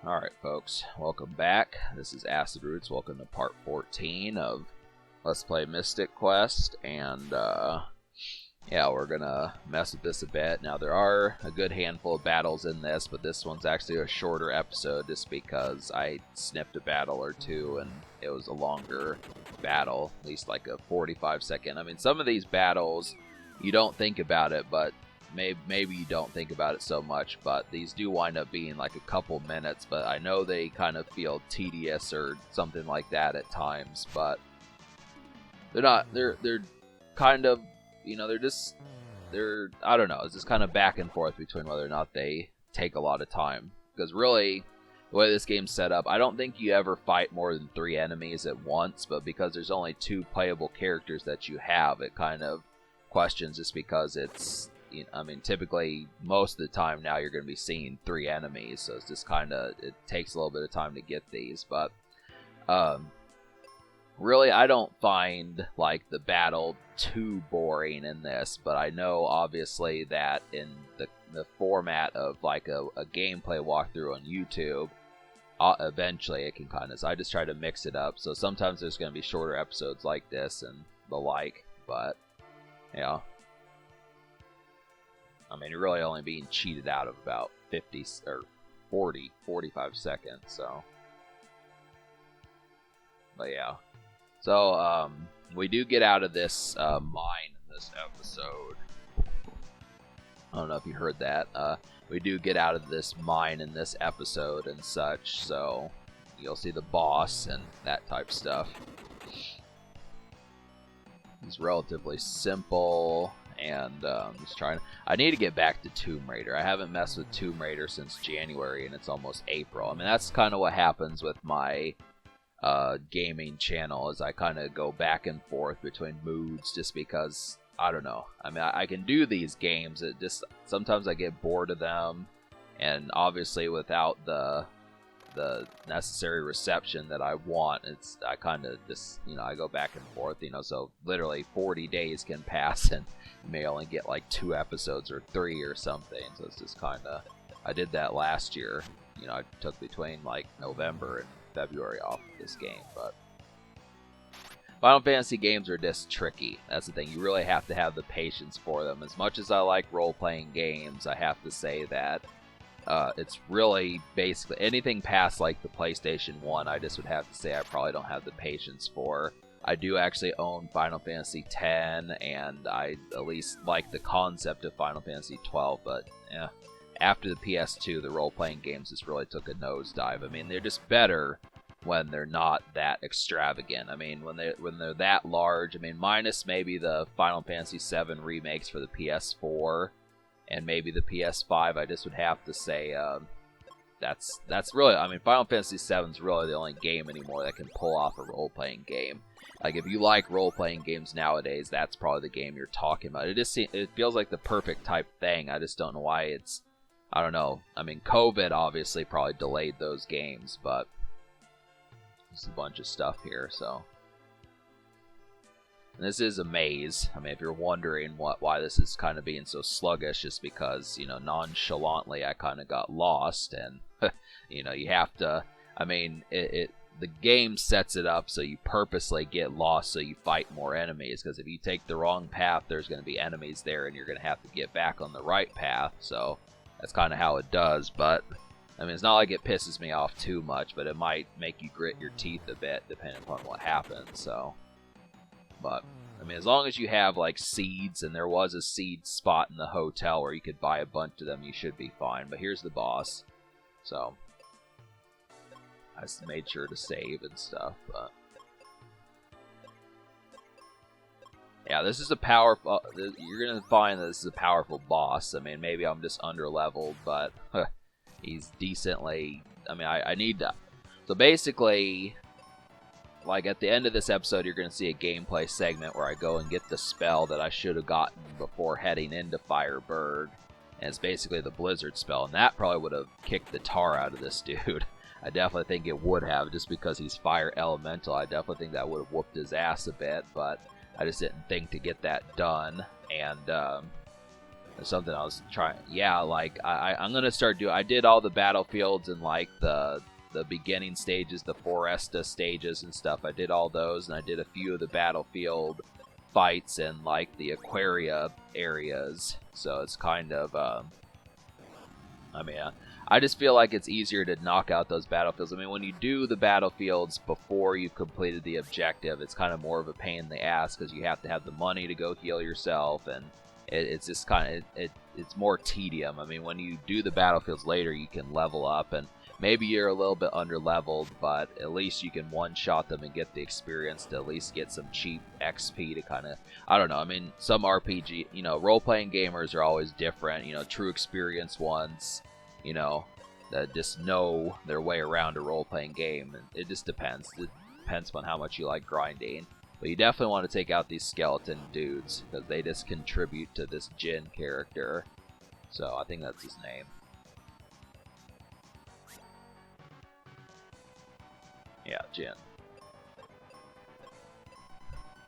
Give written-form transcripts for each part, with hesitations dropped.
Alright folks, welcome back. This is Acid Roots. Welcome to part 14 of Let's Play Mystic Quest, and yeah, we're gonna mess with this a bit. Now there are a good handful of battles in this, but this one's actually a shorter episode just because I snipped a battle or two and it was a longer battle, at least like a 45-second. I mean, some of these battles, you don't think about it, but maybe you don't think about it so much, but these do wind up being like a couple minutes, but I know they kind of feel tedious or something like that at times, but they're not, they're kind of, you know, they're, I don't know, it's just kind of back and forth between whether or not they take a lot of time, because really, the way this game's set up, I don't think you ever fight more than 3 enemies at once, but because there's only 2 playable characters that you have, it kind of questions just because it's, I mean, typically, most of the time now you're going to be seeing 3 enemies, so it's just kind of, it takes a little bit of time to get these, but really, I don't find, like, the battle too boring in this, but I know, obviously, that in the format of, like, a gameplay walkthrough on YouTube, eventually it can kind of, so I just try to mix it up, so sometimes there's going to be shorter episodes like this and the like, but, yeah. I mean, you're really only being cheated out of about 50 or 45 seconds, so. But yeah. So, we do get out of this mine in this episode. I don't know if you heard that. We do get out of this mine in this episode and such, so you'll see the boss and that type stuff. It's relatively simple. And just trying. I need to get back to Tomb Raider. I haven't messed with Tomb Raider since January, and it's almost April. I mean, that's kind of what happens with my gaming channel, is I kind of go back and forth between moods, just because I don't know. I mean, I can do these games. It just sometimes I get bored of them, and obviously without the necessary reception that I want, I kind of just, you know, I go back and forth, you know, so literally 40 days can pass and you may only get like 2 episodes or 3 or something, so it's just kind of, I did that last year, you know, I took between like November and February off of this game, but Final Fantasy games are just tricky. That's the thing, you really have to have the patience for them. As much as I like role-playing games, I have to say that it's really basically anything past like the PlayStation 1, I just would have to say I probably don't have the patience for. I do actually own Final Fantasy X, and I at least like the concept of Final Fantasy 12, but yeah, after the PS2, the role-playing games just really took a nosedive. I mean, they're just better when they're not that extravagant. I mean, when they're that large, I mean, minus maybe the Final Fantasy VII remakes for the PS4, and maybe the PS5, I just would have to say that's really, I mean, Final Fantasy VII is really the only game anymore that can pull off a role-playing game. Like, if you like role-playing games nowadays, that's probably the game you're talking about. It feels like the perfect type thing. I just don't know why it's, I don't know. I mean, COVID obviously probably delayed those games, but there's a bunch of stuff here, so. And this is a maze. I mean, if you're wondering why this is kind of being so sluggish, just because, you know, nonchalantly I kind of got lost, and, you know, you have to, I mean, the game sets it up so you purposely get lost so you fight more enemies, because if you take the wrong path, there's going to be enemies there, and you're going to have to get back on the right path, so that's kind of how it does, but, I mean, it's not like it pisses me off too much, but it might make you grit your teeth a bit, depending upon what happens, so. But, I mean, as long as you have, like, seeds, and there was a seed spot in the hotel where you could buy a bunch of them, you should be fine. But here's the boss. So, I just made sure to save and stuff, but. Yeah, this is a powerful, you're going to find that this is a powerful boss. I mean, maybe I'm just under-leveled, but he's decently, I mean, I need to. So basically, like, at the end of this episode, you're going to see a gameplay segment where I go and get the spell that I should have gotten before heading into Firebird. And it's basically the Blizzard spell. And that probably would have kicked the tar out of this dude. I definitely think it would have, just because he's fire elemental. I definitely think that would have whooped his ass a bit. But I just didn't think to get that done. And That's something I was trying. Yeah, like I'm gonna start doing. I did all the battlefields and like the beginning stages, the Foresta stages and stuff. I did all those, and I did a few of the battlefield fights and like the Aquaria areas. So it's kind of, I mean, I just feel like it's easier to knock out those battlefields. I mean, when you do the battlefields before you've completed the objective, it's kind of more of a pain in the ass because you have to have the money to go heal yourself, and it's just kind of it's more tedium. I mean, when you do the battlefields later, you can level up, and maybe you're a little bit under leveled, but at least you can one-shot them and get the experience to at least get some cheap XP to kind of, I don't know, I mean, some RPG, you know, role-playing gamers are always different, you know, true experience ones, you know, that just know their way around a role-playing game, and it just depends. It depends on how much you like grinding. But you definitely want to take out these skeleton dudes, because they just contribute to this Jin character. So, I think that's his name. Yeah, Jin.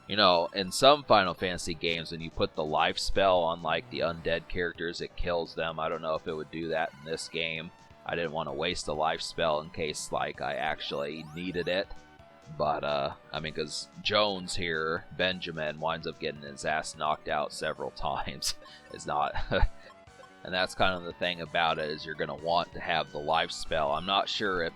You know, in some Final Fantasy games, when you put the life spell on, like, the undead characters, it kills them. I don't know if it would do that in this game. I didn't want to waste a life spell in case, like, I actually needed it. But, I mean, because Jones here, Benjamin, winds up getting his ass knocked out several times. It's not... And that's kind of the thing about it, is you're going to want to have the life spell. I'm not sure if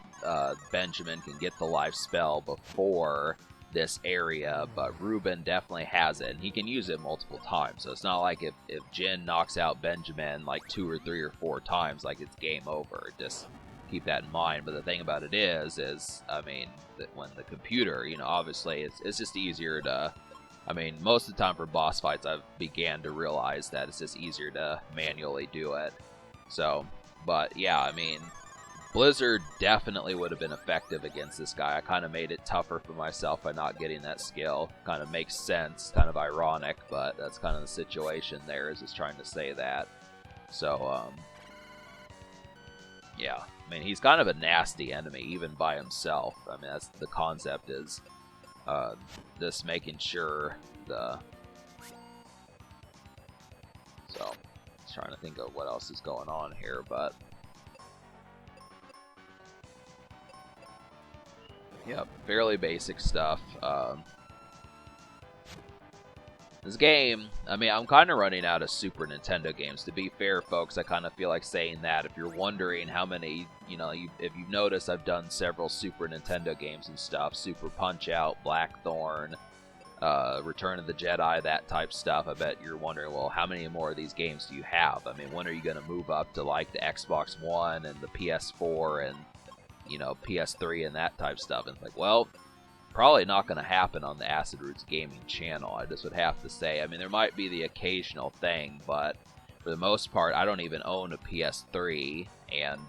Benjamin can get the life spell before this area, but Ruben definitely has it, and he can use it multiple times. So it's not like if Jin knocks out Benjamin like 2 or 3 or 4 times, like it's game over. Just keep that in mind. But the thing about it is I mean, that when the computer, you know, obviously it's just easier to, I mean, most of the time for boss fights, I've began to realize that it's just easier to manually do it. So, but yeah, I mean, Blizzard definitely would have been effective against this guy. I kind of made it tougher for myself by not getting that skill. Kind of makes sense, kind of ironic, but that's kind of the situation there, is just trying to say that. So, yeah. I mean, he's kind of a nasty enemy, even by himself. I mean, that's the concept, is just making sure the... So, trying to think of what else is going on here, but... Yep, fairly basic stuff. This game, I mean, I'm kind of running out of Super Nintendo games. To be fair, folks, I kind of feel like saying that. If you're wondering how many, you know, if you've noticed, I've done several Super Nintendo games and stuff. Super Punch-Out, Blackthorn, Return of the Jedi, that type stuff. I bet you're wondering, well, how many more of these games do you have? I mean, when are you going to move up to, like, the Xbox One and the PS4 and, you know, PS3 and that type stuff? And it's like, well, probably not going to happen on the Acid Roots Gaming channel, I just would have to say. I mean, there might be the occasional thing, but for the most part, I don't even own a PS3, and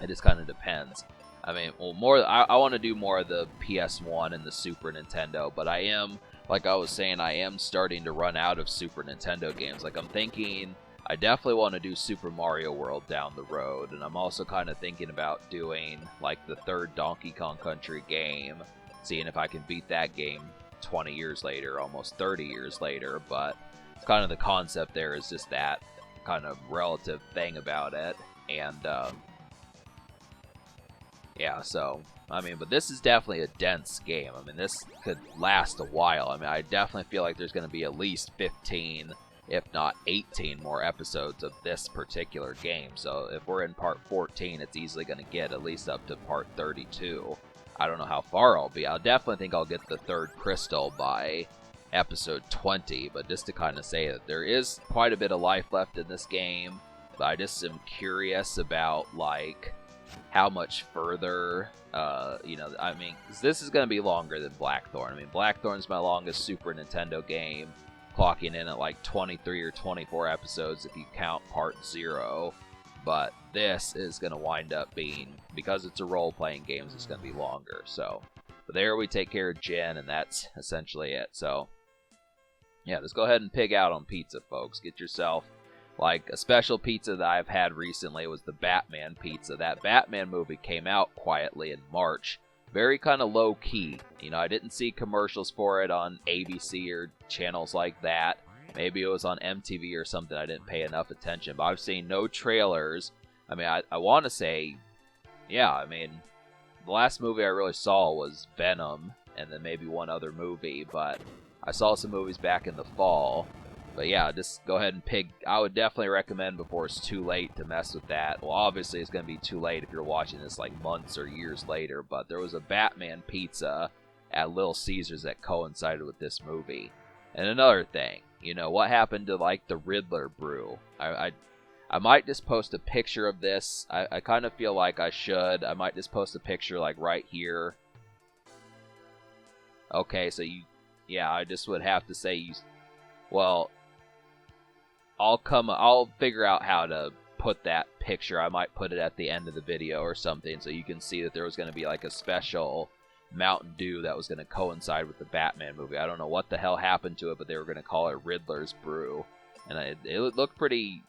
it just kind of depends. I mean, well, I want to do more of the PS1 and the Super Nintendo, but I am, like I was saying, I am starting to run out of Super Nintendo games. Like, I'm thinking, I definitely want to do Super Mario World down the road, and I'm also kind of thinking about doing, like, the third Donkey Kong Country game, seeing if I can beat that game 20 years later, almost 30 years later, but it's kind of the concept there, is just that kind of relative thing about it, and, yeah, so, I mean, but this is definitely a dense game. I mean, this could last a while. I mean, I definitely feel like there's going to be at least 15, if not 18 more episodes of this particular game. So if we're in part 14, it's easily going to get at least up to part 32. I don't know how far I'll be. I'll definitely think I'll get the third crystal by episode 20, but just to kind of say that there is quite a bit of life left in this game, but I just am curious about, like, how much further, you know, I mean, 'cause this is going to be longer than Blackthorn. I mean, Blackthorn's my longest Super Nintendo game, clocking in at like 23 or 24 episodes if you count part 0. But this is going to wind up being, because it's a role-playing game, it's going to be longer. So, but there we take care of Jin, and that's essentially it. So, yeah, just go ahead and pig out on pizza, folks. Get yourself, like, a special pizza that I've had recently was the Batman pizza. That Batman movie came out quietly in March. Very kind of low-key. You know, I didn't see commercials for it on ABC or channels like that. Maybe it was on MTV or something. I didn't pay enough attention, but I've seen no trailers. I mean, I want to say, yeah, I mean, the last movie I really saw was Venom, and then maybe one other movie, but I saw some movies back in the fall. But yeah, just go ahead and pick. I would definitely recommend before it's too late to mess with that. Well, obviously it's going to be too late if you're watching this like months or years later, but there was a Batman pizza at Little Caesars that coincided with this movie. And another thing, you know, what happened to like the Riddler brew? I might just post a picture of this. I kind of feel like I should. I might just post a picture like right here. Okay, so yeah, I just would have to say well, I'll figure out how to put that picture. I might put it at the end of the video or something so you can see that there was going to be like a special Mountain Dew that was going to coincide with the Batman movie. I don't know what the hell happened to it, but they were going to call it Riddler's Brew. And it looked pretty,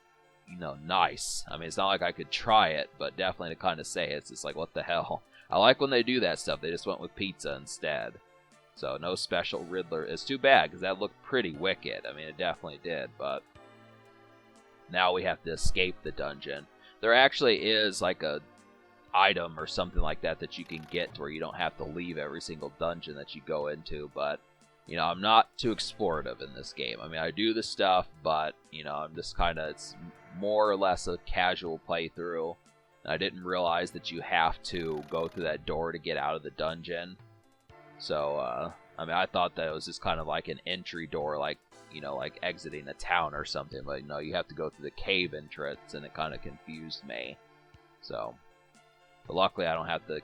you know, nice. I mean, it's not like I could try it, but definitely to kind of say it's just like, what the hell? I like when they do that stuff. They just went with pizza instead. So no special Riddler. It's too bad because that looked pretty wicked. I mean, it definitely did, but now we have to escape the dungeon. There actually is like a item or something like that that you can get to where you don't have to leave every single dungeon that you go into, but you know, I'm not too explorative in this game. I mean, I do the stuff, but you know, I'm just kind of, it's more or less a casual playthrough. And I didn't realize that you have to go through that door to get out of the dungeon. So, I mean, I thought that it was just kind of like an entry door, like, you know, like exiting a town or something, but no, you have to go through the cave entrance, and it kind of confused me. So, but luckily I don't have to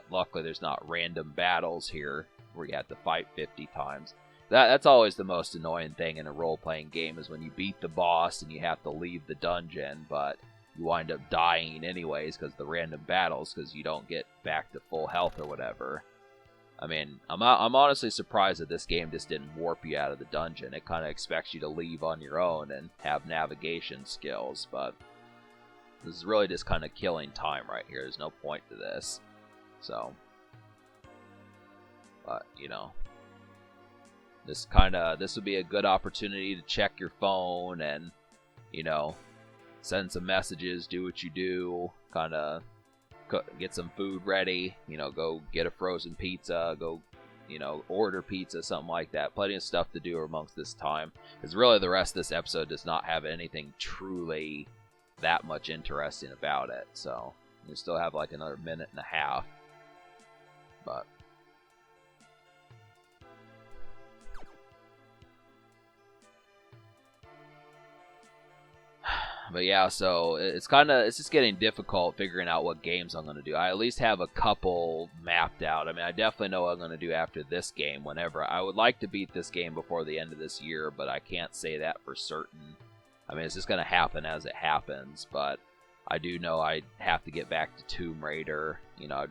luckily there's not random battles here where you have to fight 50 times. That's always the most annoying thing in a role-playing game, is when you beat the boss and you have to leave the dungeon, but you wind up dying anyways because of the random battles, because you don't get back to full health or whatever. I mean, I'm honestly surprised that this game just didn't warp you out of the dungeon. It kind of expects you to leave on your own and have navigation skills, but this is really just kind of killing time right here. There's no point to this. So, but, you know, this would be a good opportunity to check your phone and, you know, send some messages, do what you do, kind of get some food ready, you know, go get a frozen pizza, go, you know, order pizza, something like that. Plenty of stuff to do amongst this time, because really the rest of this episode does not have anything truly that much interesting about it. So we still have like another minute and a half, but yeah, so it's just getting difficult figuring out what games I'm going to do. I at least have a couple mapped out. I mean, I definitely know what I'm going to do after this game. Whenever I would like to beat this game before the end of this year, but I can't say that for certain. I mean, it's just going to happen as it happens, but I do know I have to get back to Tomb Raider. You know,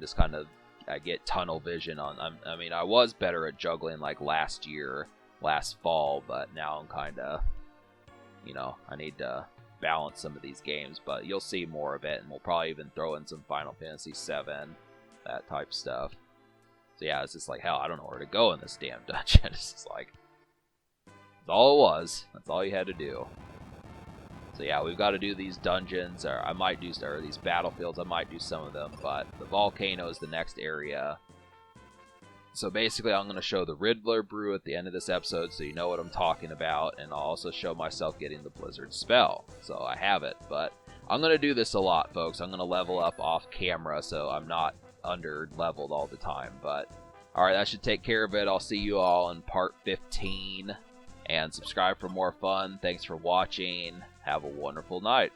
I get tunnel vision on. I mean, I was better at juggling like last fall, but now I'm kind of, you know, I need to balance some of these games, but you'll see more of it, and we'll probably even throw in some Final Fantasy VII, that type stuff. So yeah, it's just like, hell, I don't know where to go in this damn dungeon. It's just like, that's all it was. That's all you had to do. So yeah, we've got to do these dungeons, or I might do, or these battlefields, I might do some of them, but the volcano is the next area. So basically, I'm going to show the Riddler brew at the end of this episode, so you know what I'm talking about, and I'll also show myself getting the Blizzard spell, so I have it. But I'm going to do this a lot, folks. I'm going to level up off camera, so I'm not under-leveled all the time. But, alright, that should take care of it. I'll see you all in part 15, and subscribe for more fun. Thanks for watching. Have a wonderful night.